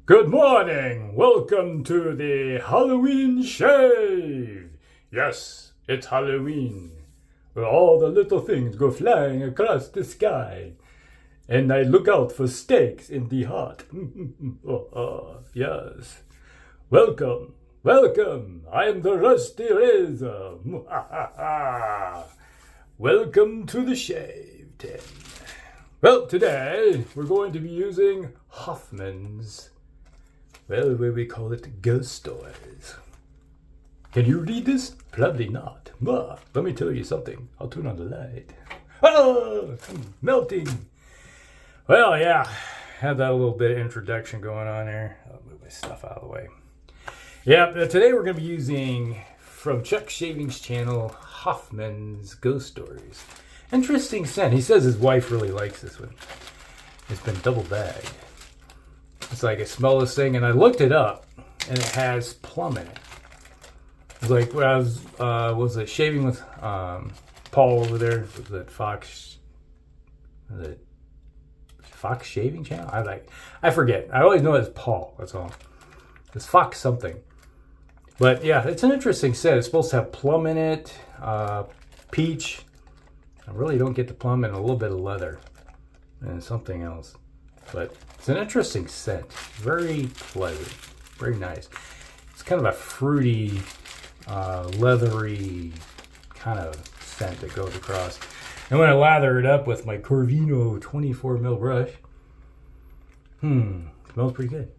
Good morning! Welcome to the Halloween shave! Yes, it's Halloween, where all the little things go flying across the sky. And I look out for steaks in the heart. Yes. Welcome, welcome! I am the Rusty Razor. Welcome to the shave tent. Well, today we're going to be using Hoffmans. Well, we call it ghost stories. Can you read this? Probably not. But let me tell you something. I'll turn on the light. Oh, I'm melting. Well, yeah, had that little bit of introduction going on there. I'll move my stuff out of the way. Yeah, today we're going to be using, from Chuck Shaving's channel, Hoffman's Ghost Stories. Interesting scent. He says his wife really likes this one. It's been double bagged. It's like I smell this thing, and I looked it up, and it has plum in it. It's like when I was it shaving with Paul over there? Was it Fox? Was it Fox Shaving Channel? I forget. I always know it's Paul. That's all. It's Fox something. But yeah, it's an interesting scent. It's supposed to have plum in it, peach. I really don't get the plum, and a little bit of leather and something else. But it's an interesting scent. Very pleasant. Very nice. It's kind of a fruity, leathery kind of scent that goes across. And when I lather it up with my Corvino 24 mil brush, smells pretty good.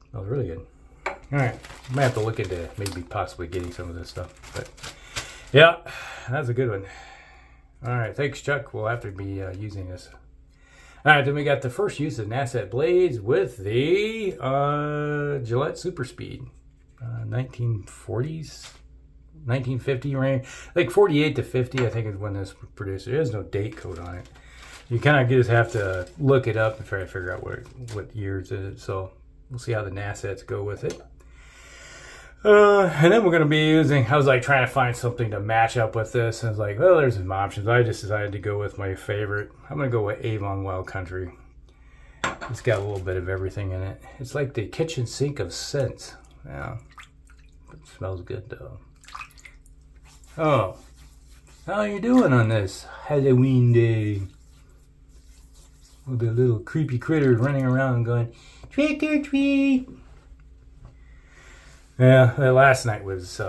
Smells really good. All right, I might have to look into maybe possibly getting some of this stuff. But yeah, that's a good one. All right, thanks, Chuck. We'll have to be using this. All right, then we got the first use of Nacet blades with the Gillette Super Speed. 1940s, 1950 range. Like 48 to 50, I think is when this was produced. There is no date code on it. You kind of just have to look it up and try to figure out what years it is. So we'll see how the Nacets go with it. And then we're going to be using, I was like trying to find something to match up with this. And I was like, well, there's some options. I just decided to go with my favorite. I'm going to go with Avon Wild Country. It's got a little bit of everything in it. It's like the kitchen sink of scents. Yeah. It smells good though. Oh. How are you doing on this Halloween day? With the little creepy critters running around going, trick or treat. Yeah, last night was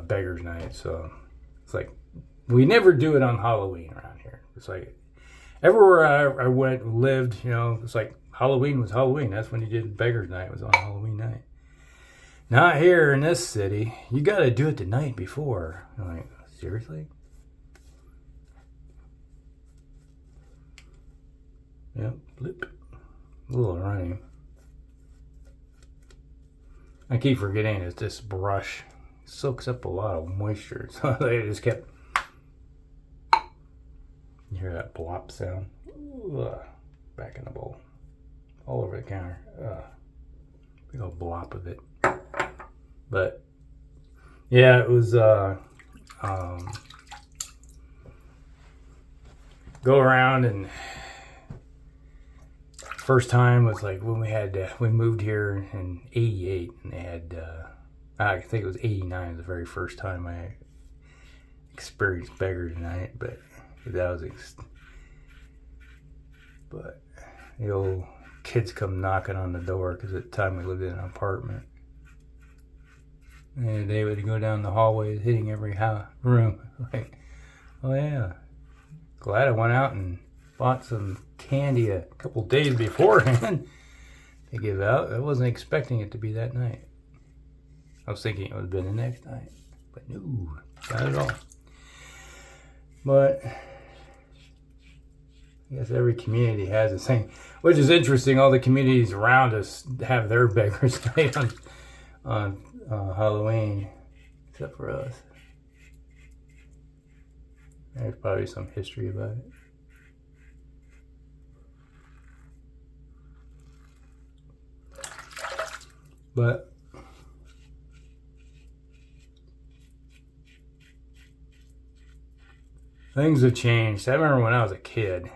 Beggar's Night, so it's like we never do it on Halloween around here. It's like everywhere I went and lived, you know, it's like Halloween was Halloween. That's when you did Beggar's Night, was on Halloween night. Not here in this city. You got to do it the night before. I'm like, seriously? Yep, blip. A little running. I keep forgetting that this brush soaks up a lot of moisture, so they just kept. You hear that plop sound? Ugh. Back in the bowl, all over the counter. Big old blop of it. But yeah, it was go around, and first time was like when we moved here in '88, and they had I think it was '89 the very first time I experienced Beggar's Night, but that was but the old kids come knocking on the door, because at the time we lived in an apartment, and they would go down the hallways hitting every room. Like, oh yeah, glad I went out and bought some candy a couple days beforehand to give out. I wasn't expecting it to be that night. I was thinking it would have been the next night, but no, not at all. But I guess every community has the same, which is interesting. All the communities around us have their Beggar's Night on Halloween, except for us. There's probably some history about it. But things have changed. I remember when I was a kid,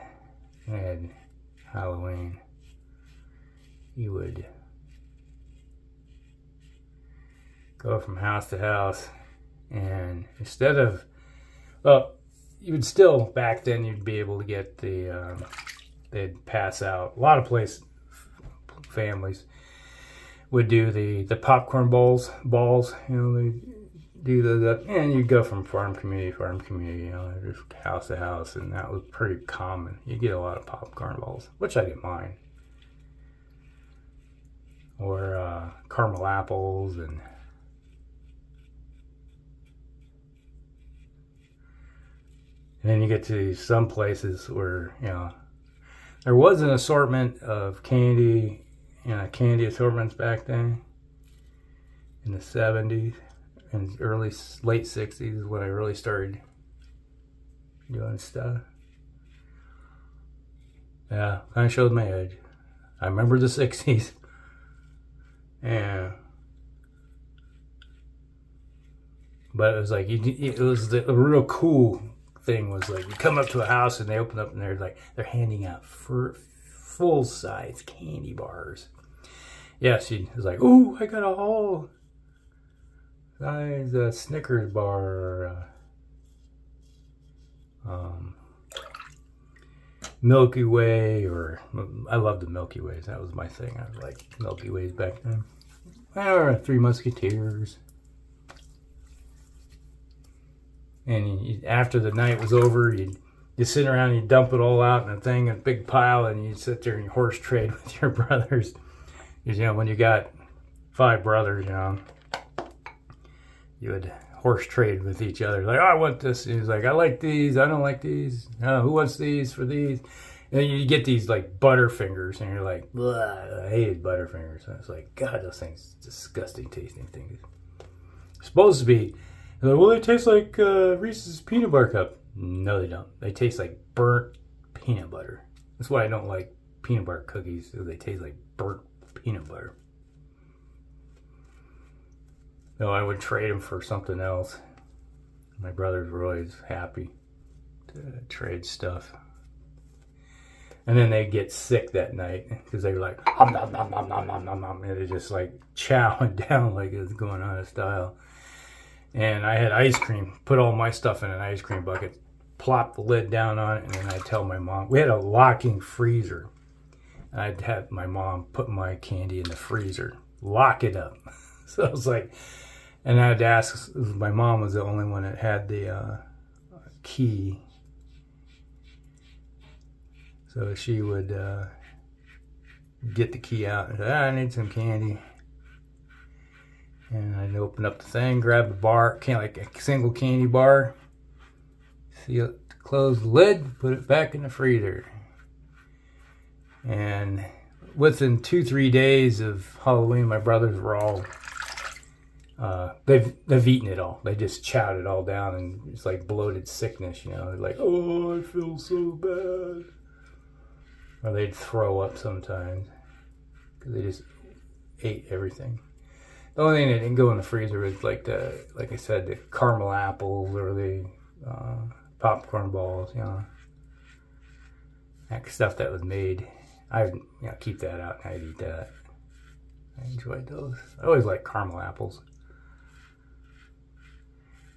I had Halloween. he would go from house to house, and instead of, well, you would still, back then you'd be able to get the, they'd pass out. A lot of families would do the popcorn balls, you know, they do and you'd go from farm community, you know, just house to house, and that was pretty common. You get a lot of popcorn balls, which I didn't mind. Or caramel apples, and then you get to some places where, you know, there was an assortment of candy, you know, candy assortments back then in the 70s and late 60s is when I really started doing stuff. Yeah, kind of showed my age. I remember the 60s. Yeah. But it was like, it was the real cool thing was like, you come up to a house and they open up and they're handing out full size candy bars. Yeah, she was like, "Ooh, I got a whole size Snickers bar, Milky Way," or I loved the Milky Ways. That was my thing. I was like Milky Ways back then. Or Three Musketeers. And after the night was over, you sit around and you dump it all out in a thing, in a big pile, and you sit there and you horse trade with your brothers. Because, you know, when you got 5 brothers, you know, you would horse trade with each other. Like, "Oh, I want this." And he's like, "I like these. I don't like these. Who wants these for these?" And you get these like Butterfingers, and you're like, "I hated Butterfingers." And it's like, God, those things, disgusting tasting things. Supposed to be, like, well, they taste like Reese's peanut butter cup. No, they don't. They taste like burnt peanut butter. That's why I don't like peanut butter cookies. They taste like burnt peanut butter. No, I would trade them for something else. My brothers were always happy to trade stuff. And then they get sick that night because they were like, nom, nom, nom, nom, nom, nom, nom, nom. And they're just like chowing down like it was going out of style. And I had ice cream, put all my stuff in an ice cream bucket, plop the lid down on it, and then I'd tell my mom. We had a locking freezer. And I'd have my mom put my candy in the freezer, lock it up. So I was like, and I'd ask, my mom was the only one that had the key. So she would get the key out and say, "I need some candy." And I'd open up the thing, grab a bar, like a single candy bar, seal it, close the lid, put it back in the freezer. And within 2-3 days of Halloween, my brothers were all, they've eaten it all. They just chowed it all down, and it's like bloated sickness, you know. They're like, "Oh, I feel so bad." Or they'd throw up sometimes because they just ate everything. The only thing that didn't go in the freezer was like I said, the caramel apples or the popcorn balls, you know, that stuff that was made. I would, you know, keep that out and I'd eat that. I enjoyed those. I always liked caramel apples.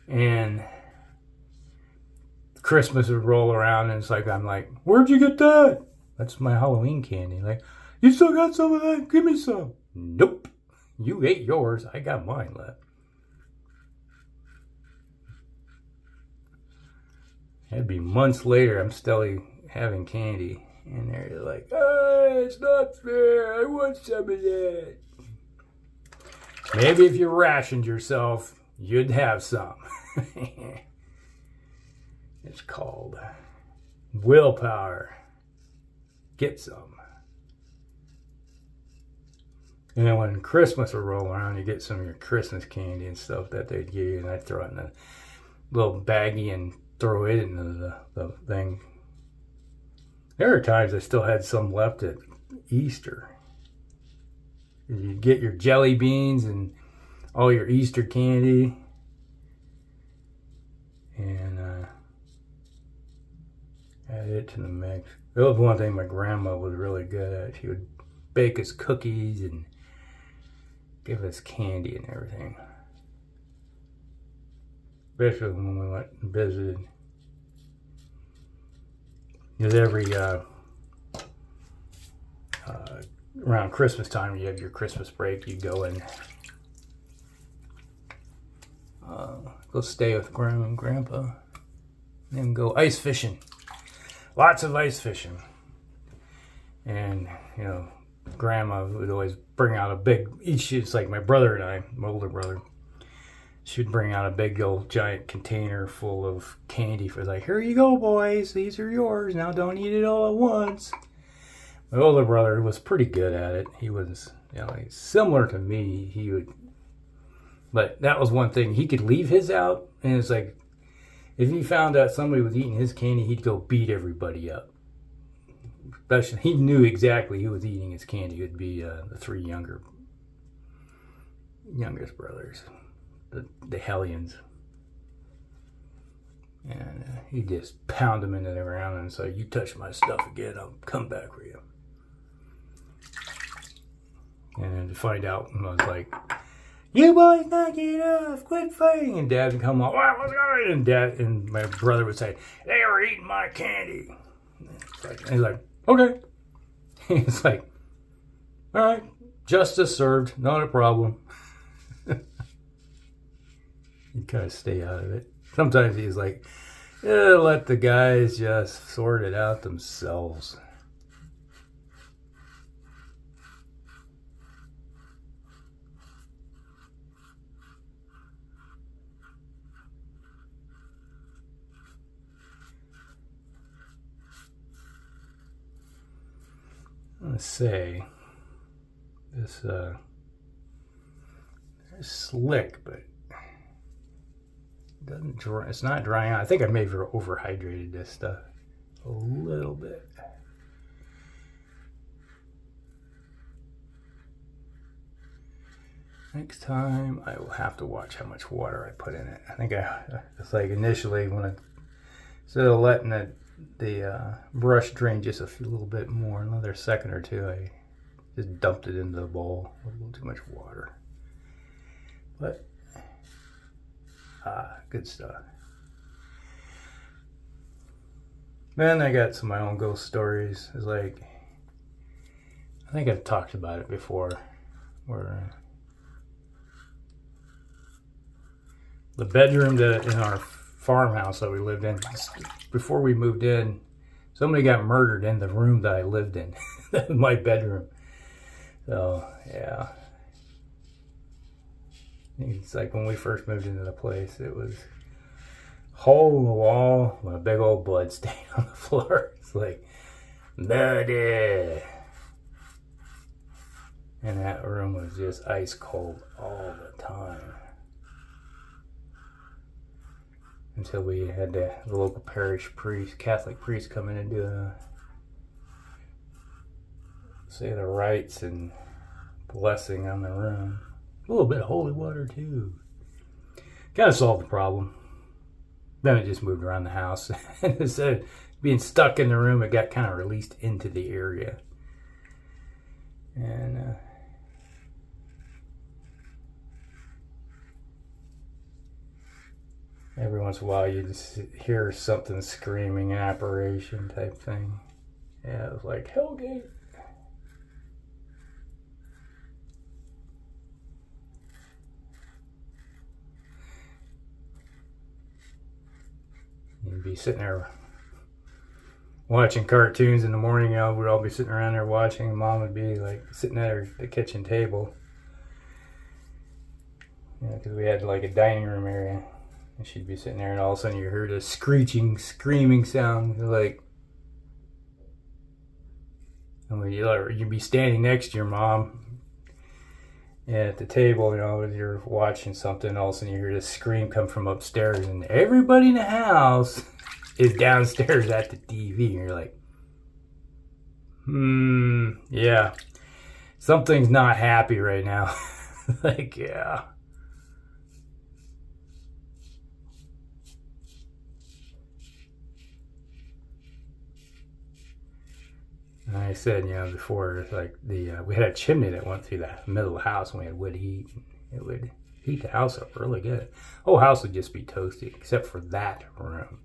And Christmas would roll around, and it's like, I'm like, "Where'd you get that?" "That's my Halloween candy." Like, "You still got some of that? Give me some." "Nope. You ate yours. I got mine left." It'd be months later, I'm still having candy. And they're like, "Oh, it's not fair. I want some of that." Maybe if you rationed yourself, you'd have some. It's called willpower. Get some. And then when Christmas would roll around, you get some of your Christmas candy and stuff that they'd give you, and I'd throw it in a little baggie and throw it into the thing. There are times I still had some left at Easter. You get your jelly beans and all your Easter candy, and add it to the mix. That was one thing my grandma was really good at. She would bake us cookies and give us candy and everything. Especially when we went and visited. Because every around Christmas time, you have your Christmas break, you go and go stay with Grandma and Grandpa, and then go ice fishing. Lots of ice fishing. And, you know, Grandma would always bring out a big, it's like my brother and I, my older brother, she'd bring out a big old giant container full of candy for, like, here you go, boys, these are yours, now don't eat it all at once. My older brother was pretty good at it. He was, you know, similar to me. He would, but that was one thing. He could leave his out, and it's like, if he found out somebody was eating his candy, he'd go beat everybody up. Especially, he knew exactly who was eating his candy. It would be the three youngest brothers, the Hellions. And he'd just pound them into the ground and say, you touch my stuff again, I'll come back for you. And then to find out, I was like, you boys knock it off, quit fighting. And Dad would come on, what's going on? And Dad and my brother would say, they were eating my candy. And he's like, okay. He's like, all right, justice served, not a problem. You kind of stay out of it. Sometimes he's like, let the guys just sort it out themselves. Let's say this it's slick, but it doesn't dry. It's not drying out. I think I may have overhydrated this stuff a little bit. Next time I will have to watch how much water I put in it. I think it's like initially when instead of letting the brush drain just a little bit more, another second or two, I just dumped it into the bowl with a little too much water. But good stuff. Then I got some of my own ghost stories. It's like, I think I've talked about it before, where the bedroom in our farmhouse that we lived in, before we moved in, somebody got murdered in the room that I lived in. That was my bedroom. So, yeah. It's like when we first moved into the place, it was a hole in the wall with a big old blood stain on the floor. It's like, murder. And that room was just ice cold all the time. Until we had the local parish priest, Catholic priest, come in and say the rites and blessing on the room. A little bit of holy water too. Kind of solved the problem. Then it just moved around the house. And instead of being stuck in the room, it got kind of released into the area. And every once in a while, you just hear something screaming, an apparition type thing. Yeah, it was like Hellgate. You'd be sitting there watching cartoons in the morning. You know, we'd all be sitting around there watching, and Mom would be like sitting at the kitchen table. You know, because we had like a dining room area. And she'd be sitting there, and all of a sudden you heard a screeching, screaming sound, like, and you'd be standing next to your mom at the table, you know, you're watching something, and all of a sudden you hear this scream come from upstairs, and everybody in the house is downstairs at the TV, and you're like, yeah, something's not happy right now. Like, yeah. I said, before, it's like we had a chimney that went through the middle of the house, and we had wood heat. It would heat the house up really good. The whole house would just be toasty, except for that room.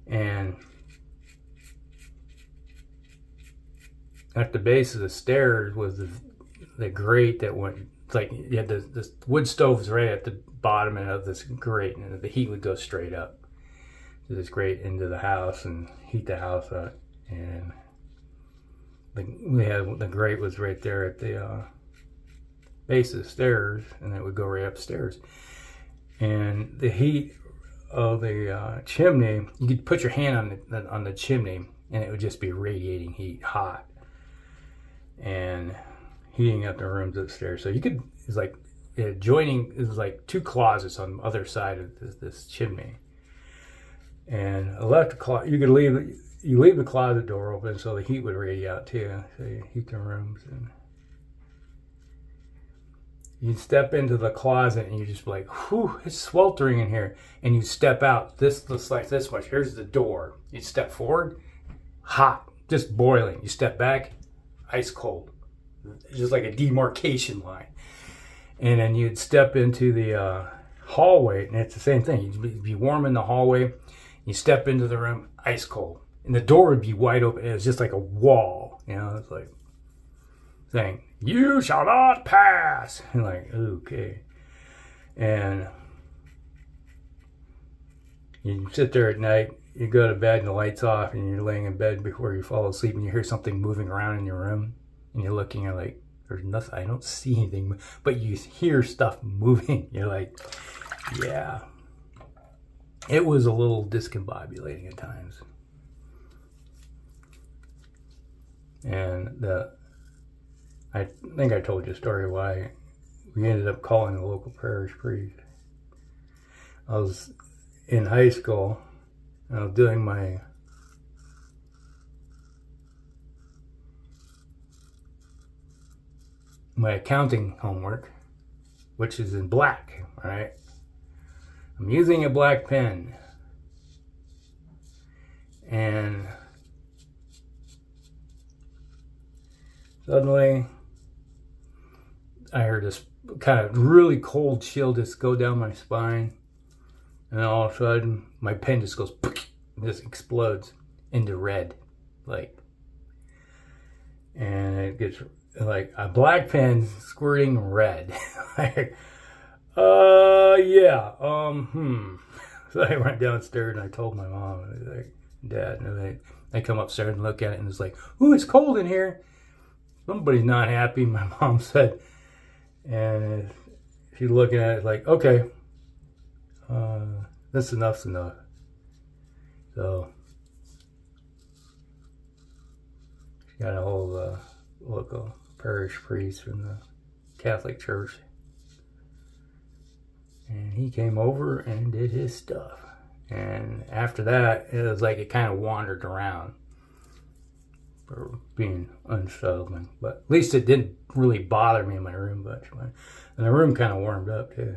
And at the base of the stairs was the grate that went, like, you had the wood stoves right at the bottom of this grate, and the heat would go straight up to this grate into the house and heat the house up. And the grate was right there at the base of the stairs, and it would go right upstairs. And the heat of the chimney, you could put your hand on the chimney, and it would just be radiating heat, hot, and heating up the rooms upstairs. So you could, it's like joining, it was like two closets on the other side of this chimney. And a left closet, you leave the closet door open so the heat would radiate out too. So you heat the rooms, and you'd step into the closet and you just be like, whew, it's sweltering in here. And you step out, this looks like this much. Here's the door. You step forward, hot, just boiling. You step back, ice cold. Just like a demarcation line. And then you'd step into the hallway, and it's the same thing. You'd be warm in the hallway. You step into the room, ice cold. And the door would be wide open. It was just like a wall. It's like saying, you shall not pass. And like, okay. And you sit there at night, you go to bed and the light's off, and you're laying in bed before you fall asleep, and you hear something moving around in your room. And you're looking, you're like, there's nothing, I don't see anything, but you hear stuff moving. You're like, yeah. It was a little discombobulating at times. And I think I told you a story why we ended up calling the local parish priest. I was in high school, and I was doing my accounting homework, which is in black, right? I'm using a black pen, and suddenly I heard this kind of really cold chill just go down my spine, and then all of a sudden my pen just goes, and just explodes into red, and it gets like a black pen squirting red. Yeah. So I went downstairs and I told my mom, Dad, and they come upstairs and look at it, and it's like, ooh, it's cold in here. Somebody's not happy, my mom said. And she's looking at it like, okay, that's enough's enough. So she got a hold of the local parish priest from the Catholic Church, and he came over and did his stuff. And after that, it was like it kind of wandered around for being unsettling, but at least it didn't really bother me in my room much. And the room kind of warmed up too.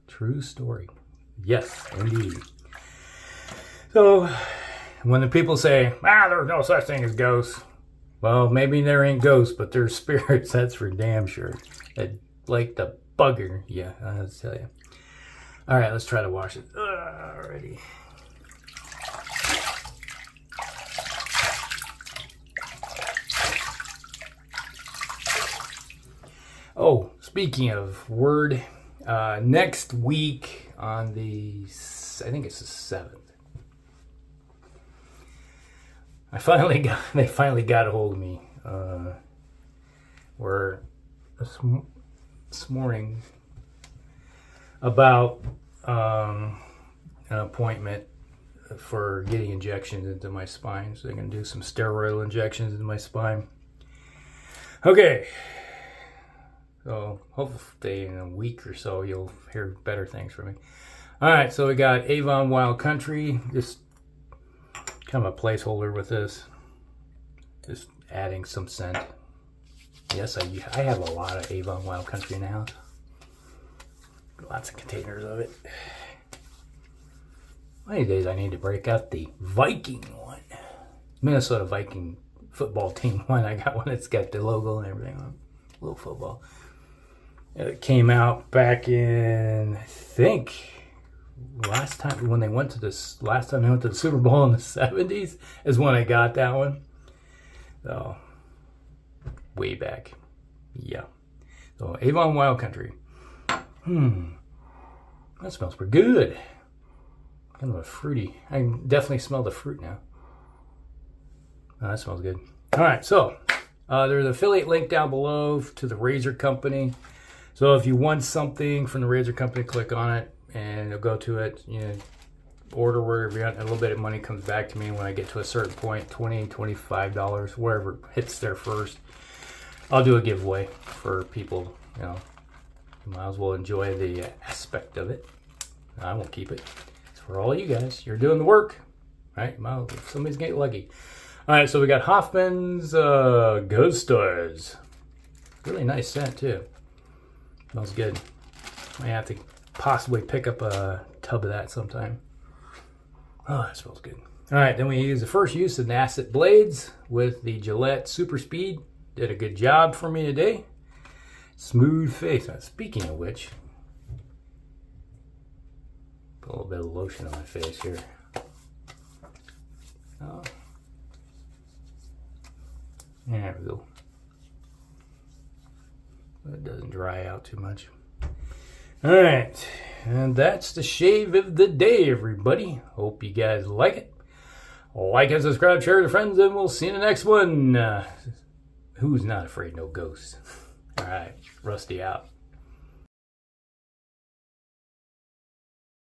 True story. Yes, indeed. So when the people say, there's no such thing as ghosts, well, maybe there ain't ghosts, but there's spirits, that's for damn sure. That like the bugger, yeah, I'll tell you. All right, let's try to wash it. Alrighty. Oh, speaking of word, next week on the, I think it's the 7th, they finally got a hold of me. Where this morning about an appointment for getting injections into my spine. So they're going to do some steroidal injections into my spine. Okay. So hopefully in a week or so you'll hear better things from me. All right, so we got Avon Wild Country. Just kind of a placeholder with this. Just adding some scent. Yes, I have a lot of Avon Wild Country now. Lots of containers of it. One of these days I need to break out the Viking one. Minnesota Viking football team one. I got one that's got the logo and everything on. A little football. It came out back in, I think, last time they went to the Super Bowl in the 70s is when I got that one. So, way back. Yeah. So, Avon Wild Country. That smells pretty good. Kind of a fruity. I can definitely smell the fruit now. Oh, that smells good. All right, so there's an affiliate link down below to the razor company. So if you want something from the razor company, click on it and you'll go to it. You know, order wherever you want. A little bit of money comes back to me when I get to a certain point, $20, $25, wherever it hits there first. I'll do a giveaway for people. You know, you might as well enjoy the aspect of it. I won't keep it. It's for all you guys. You're doing the work, right? Well, somebody's getting lucky. All right, so we got Hoffmans Ghost Stars. Really nice scent too. Smells good. I have to possibly pick up a tub of that sometime. Oh, that smells good. All right, then we use the first use of Nacet blades with the Gillette Super Speed. Did a good job for me today. Smooth face. Now, speaking of which, put a little bit of lotion on my face here. Oh. There we go. It doesn't dry out too much. All right, and that's the shave of the day, everybody. Hope you guys like it. Like and subscribe, share with your friends, and we'll see you in the next one. Who's not afraid no ghosts? All right, Rusty out.